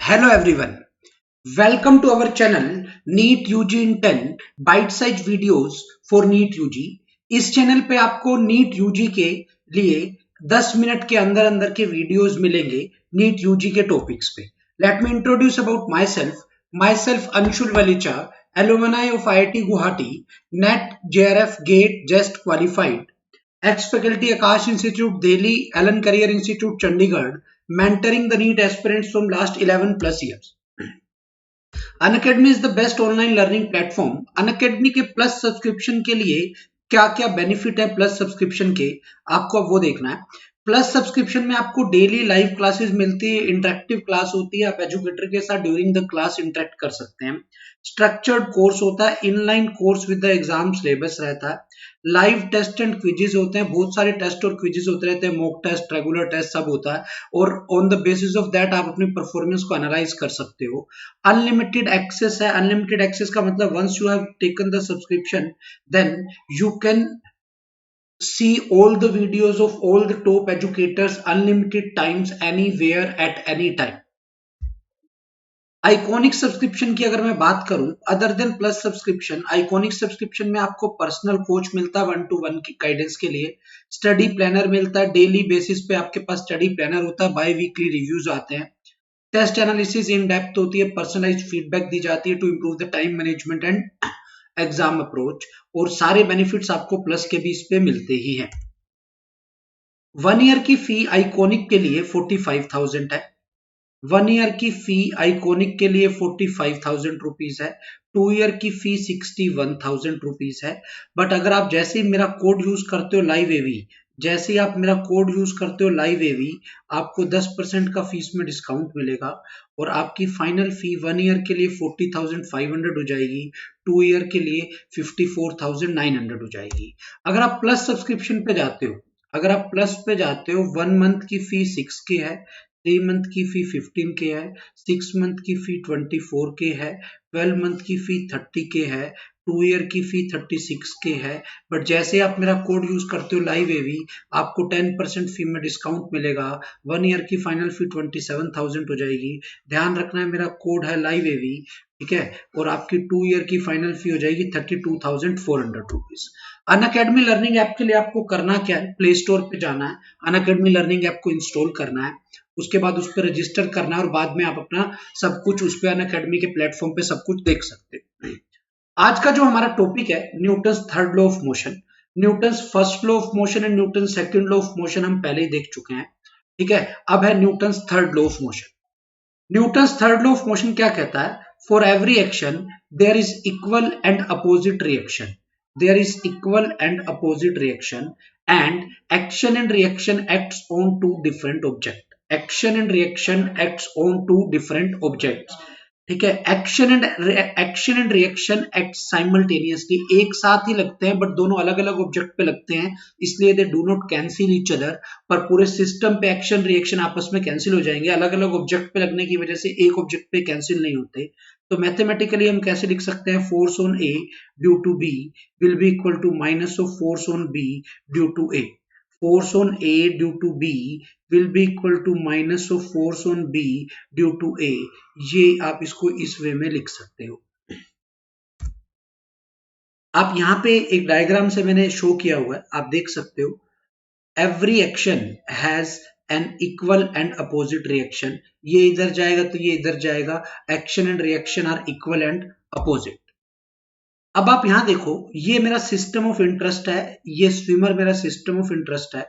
Hello everyone, welcome to our channel NEET UG in 10 bite size videos for NEET UG। इस channel पे आपको NEET UG के लिए 10 minute के अंदर अंदर के वीडियोस मिलेंगे NEET UG के टॉपिक्स पे। Let me introduce about myself Anshul Walecha, alumni of IIT Guwahati, NET JRF GATE just qualified, ex-faculty Akash Institute Delhi, Allen Career Institute Chandigarh, mentoring the NEET aspirants from last 11 plus years। Unacademy is the best online learning platform. Unacademy के plus subscription के लिए क्या क्या benefit है plus subscription के, आपको अब वो देखना है। प्लस सब्सक्रिप्शन में आपको डेली लाइव क्लासेस मिलती है, इंटरेक्टिव क्लास होती है, आप एजुकेटर के साथ ड्यूरिंग द क्लास इंटरेक्ट कर सकते हैं। स्ट्रक्चर्ड कोर्स होता है, inline course with the exam syllabus रहता है, लाइव टेस्ट एंड क्विजेस होते हैं, बहुत सारे टेस्ट और क्विजेस होते रहते हैं, मॉक टेस्ट, रेगुलर टेस्ट सब होता है, और on the basis of that आप अपनी परफॉर्मेंस को एनालाइज कर सकते हो। अनलिमिटेड एक्सेस है। अनलिमिटेड एक्सेस का मतलब once you have taken the subscription then you can see all the videos of all the top educators unlimited times anywhere at any time। Iconic subscription की अगर मैं बात करूं, other than plus subscription, iconic subscription में आपको personal coach मिलता है 1-to-1 की गाइडेंस के लिए, स्टडी प्लानर मिलता है, डेली बेसिस पे आपके पास स्टडी प्लानर होता है, बाई वीकली रिव्यूज आते हैं, टेस्ट एनालिसिस इन डेप्थ होती है, पर्सनलाइज्ड फीडबैक दी जाती है to improve the time management and exam approach, और सारे बेनिफिट्स आपको प्लस के बेस पे मिलते ही हैं। 1 ईयर की फी आइकॉनिक के लिए 45,000 है। 1 ईयर की फी आइकॉनिक के लिए 45,000 रुपीज है। 2 ईयर की फी 61,000 रुपीज है। बट अगर आप जैसे ही मेरा कोड यूज करते हो लाइव एवी, जैसे ही आप मेरा कोड यूज करते हो लाइव एवी, आपको 10% का फीस में डिस्काउंट मिलेगा, और आपकी फाइनल फी 1 ईयर के लिए 40,500 हो जाएगी, 2 ईयर के लिए 54,900 हो जाएगी। अगर आप प्लस सब्सक्रिप्शन पे जाते हो, अगर आप प्लस पे जाते हो, 1 मंथ की फी 6K है, 3 मंथ की फी 15K है, 6 मंथ की फी 24K है, 12 मंथ की फी 30K है, 2 ईयर की फी 36K है। बट जैसे आप मेरा कोड यूज करते हो लाइव एवी, आपको 10% फी में डिस्काउंट मिलेगा, 1 ईयर की फाइनल फी 27,000 हो जाएगी। ध्यान रखना है मेरा कोड है लाइव एवी, ठीक है, और आपकी 2 ईयर की फाइनल फी हो जाएगी 32,400 रुपीज। अनअकैडमी लर्निंग ऐप के लिए आपको करना क्या है, प्ले स्टोर पे जाना है, अनअकैडमी लर्निंग ऐप को इंस्टॉल करना है, उसके बाद उस पर रजिस्टर करना है, और बाद में आप अपना सब कुछ उस पर अनअकैडमी के प्लेटफॉर्म पे सब कुछ देख सकते हैं। आज का जो हमारा टॉपिक है, Newton's third law of motion. Newton's first law of motion and Newton's second law of motion हम पहले ही देख चुके हैं, ठीक है। अब है Newton's third law of motion. Newton's third law of motion क्या कहता है? For every action there is equal and opposite reaction, there is equal and opposite reaction, and action and reaction acts on two different object, action and reaction acts on two different objects, ठीक है। Action and reaction act simultaneously, एक साथ ही लगते हैं but दोनों अलग अलग object पे लगते हैं, इसलिए they do not cancel each other. पर पूरे सिस्टम पे एक्शन रिएक्शन आपस में कैंसिल हो जाएंगे, अलग अलग ऑब्जेक्ट पे लगने की वजह से एक ऑब्जेक्ट पे कैंसिल नहीं होते। तो मैथमेटिकली हम कैसे लिख सकते हैं? Force on A due to B will be equal to minus of force on B due to A. Force on A due to B will be equal to minus of force on B due to A। ये आप इसको इस वे में लिख सकते हो। आप यहाँ पे एक डायग्राम से मैंने शो किया हुआ है, आप देख सकते हो। Every action has an equal and opposite reaction, ये इधर जाएगा तो ये इधर जाएगा, action and reaction are equal and opposite. अब आप यहां देखो, ये मेरा सिस्टम ऑफ इंटरेस्ट है, ये स्विमर मेरा सिस्टम ऑफ इंटरेस्ट है,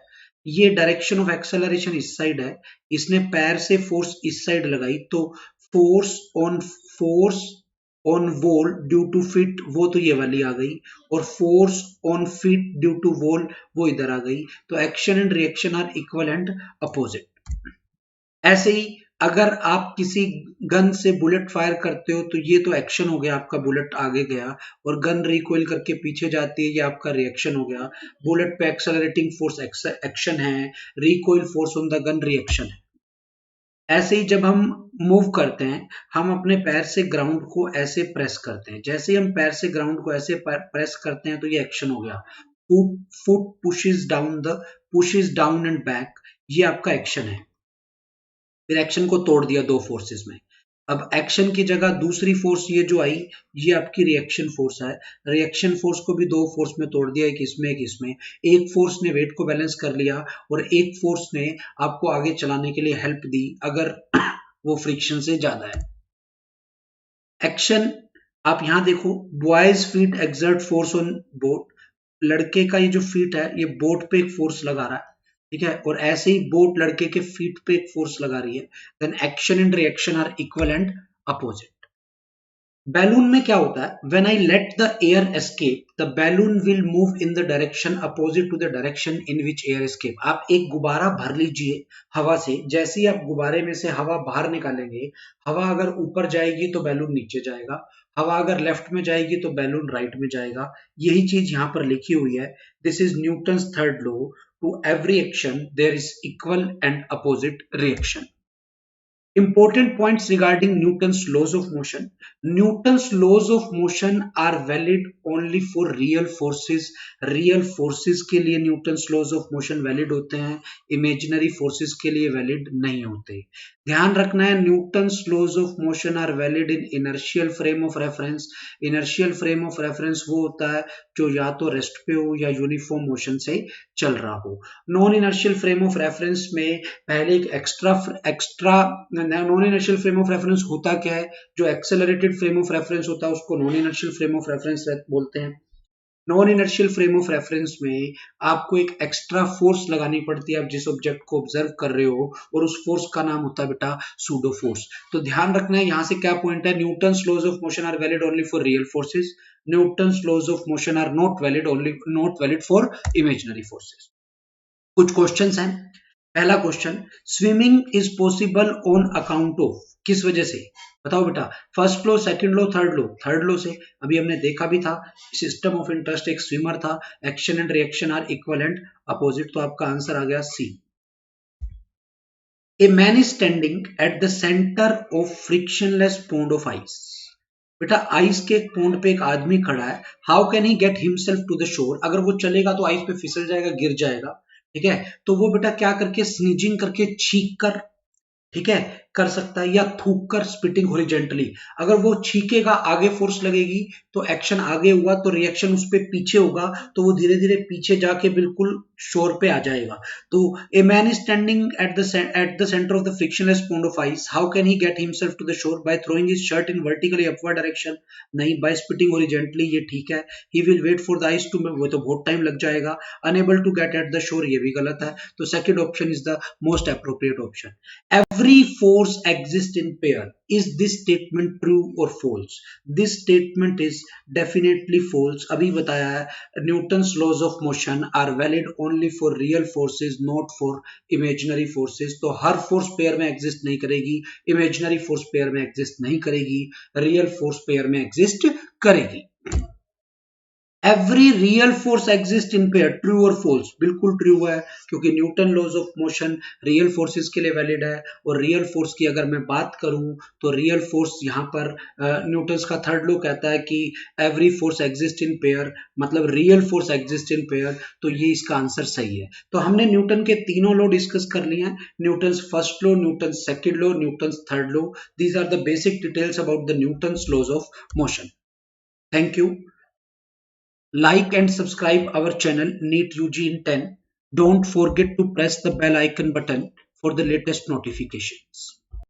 ये डायरेक्शन ऑफ एक्सेलरेशन इस साइड है, इसने पैर से फोर्स इस साइड लगाई, तो force on wall due to feet वो तो ये वाली आ गई, और force on feet due to wall वो इधर आ गई। तो action and reaction are equal and opposite. ऐसे ही अगर आप किसी गन से बुलेट फायर करते हो, तो ये तो एक्शन हो गया, आपका बुलेट आगे गया, और गन रिकॉइल करके पीछे जाती है, ये आपका रिएक्शन हो गया। बुलेट पे एक्सेलरेटिंग फोर्स एक्शन है, recoil force on the gun reaction है। ऐसे ही जब हम मूव करते हैं, हम अपने पैर से ग्राउंड को ऐसे प्रेस करते हैं, जैसे ही हम पैर से ग्राउंड को ऐसे प्रेस करते हैं तो ये एक्शन हो गया। Foot pushes down and back, ये आपका एक्शन है। फिर एक्शन को तोड़ दिया दो फोर्सेस में। अब एक्शन की जगह दूसरी फोर्स ये जो आई, ये आपकी रिएक्शन फोर्स है। रिएक्शन फोर्स को भी दो फोर्स में तोड़ दिया, एक इसमें एक इसमें। एक फोर्स ने वेट को बैलेंस कर लिया और एक फोर्स ने आपको आगे चलाने के लिए हेल्प दी अगर वो फ्रिक्शन से ज्यादा है। एक्शन आप यहां देखो, boys feet exert force on boat. लड़के का ये जो फीट है ये बोट पे एक फोर्स लगा रहा है, ठीक है, और ऐसे ही बोट लड़के के फीट पे एक फोर्स लगा रही है। Then action and reaction are equal and opposite. Balloon में क्या होता है, when I let the air escape the balloon will move in the direction opposite to the direction in which air escape. आप एक गुब्बारा भर लीजिए हवा से, जैसे ही आप गुब्बारे में से हवा बाहर निकालेंगे, हवा अगर ऊपर जाएगी तो बैलून नीचे जाएगा, हवा अगर लेफ्ट में जाएगी तो बैलून राइट में जाएगा। यही चीज यहाँ पर लिखी हुई है। This is Newton's third law, to every action there is equal and opposite reaction. Important points regarding Newton's laws of motion. Newton's laws of motion are valid only for real forces. Real forces के लिए Newton's laws of motion valid होते हैं, imaginary forces के लिए valid नहीं होते। ध्यान रखना है, Newton's laws of motion are valid in inertial frame of reference. Inertial frame of reference वो होता है जो या तो रेस्ट पे हो या यूनिफॉर्म मोशन से चल रहा हो। Non inertial frame of reference में पहले एक extra non inertial frame of reference होता क्या है, जो एक्सेलरेटेड फ्रेम ऑफ रेफरेंस होता है उसको non inertial frame of reference बोलते हैं। Non inertial frame of reference में आपको एक एक्स्ट्रा फोर्स लगानी पड़ती है, आप जिस ऑब्जेक्ट को ऑब्जर्व कर रहे हो, और उस फोर्स का नाम होता है बेटा सूडो फोर्स। तो ध्यान रखना है यहां से क्या पॉइंट है, Newton's laws of motion are valid only for real forces, Newton's laws of motion are not valid for imaginary forces. कुछ क्वेश्चंस हैं। पहला question, swimming is possible on account of, किस वजह से, बताओ बेटा। First law, second law, third law. Third law से अभी हमने देखा भी था, सिस्टम ऑफ इंटरेस्ट एक स्विमर था, action and reaction are equal and opposite, तो आपका आंसर आ गया C. A man is standing at the centre of frictionless pond of ice. बेटा आइस के एक पॉन्ड पे एक आदमी खड़ा है, how can he get himself to the shore. अगर वो चलेगा तो आइस पे फिसल जाएगा, गिर जाएगा, ठीक है। तो वो बेटा क्या करके, स्नीजिंग करके, छींक कर, ठीक है, कर सकता है, या थूक कर, स्पिटिंग हॉरिजेंटली। अगर वो छींकेगा आगे फोर्स लगेगी तो एक्शन आगे हुआ, तो रिएक्शन उस पे पीछे होगा, तो वो धीरे धीरे पीछे जाके बिल्कुल शोर पे आ जाएगा। तो a man is standing at the centre of the frictionless pond of ice, how can he get himself to the shore, by throwing his shirt in vertically upward direction, नहीं, बाय स्पिटिंग हॉरिजेंटली, ये ठीक है। He will wait for the ice to, वो तो बहुत time लग जाएगा। Unable to get at the shore, ये भी गलत है। तो second option is the most appropriate option. Every force exists in pair. Is this statement true or false? This statement is definitely false. अभी बताया है, Newton's laws of motion are valid only for real forces, not for imaginary forces. तो हर force pair में exist नहीं करेगी, imaginary force pair में exist नहीं करेगी, रियल फोर्स पेयर में एग्जिस्ट करेगी। Every real force exist in pair, true और फोल्स, बिल्कुल ट्रू है, क्योंकि Newton laws of motion real forces के लिए वैलिड है। और रियल फोर्स की अगर मैं बात करूं तो रियल फोर्स यहाँ पर न्यूटन्स का थर्ड लॉ कहता है कि every force exist in pair, मतलब real force exist in pair, तो ये इसका आंसर सही है। तो हमने न्यूटन के तीनों लॉ डिस्कस कर लिए हैं, Newton's first law, Newton's second law, Newton's third law. These are the basic details about the Newton's laws of motion. Thank you. Like and subscribe our channel NEET UG in 10. Don't forget to press the bell icon button for the latest notifications.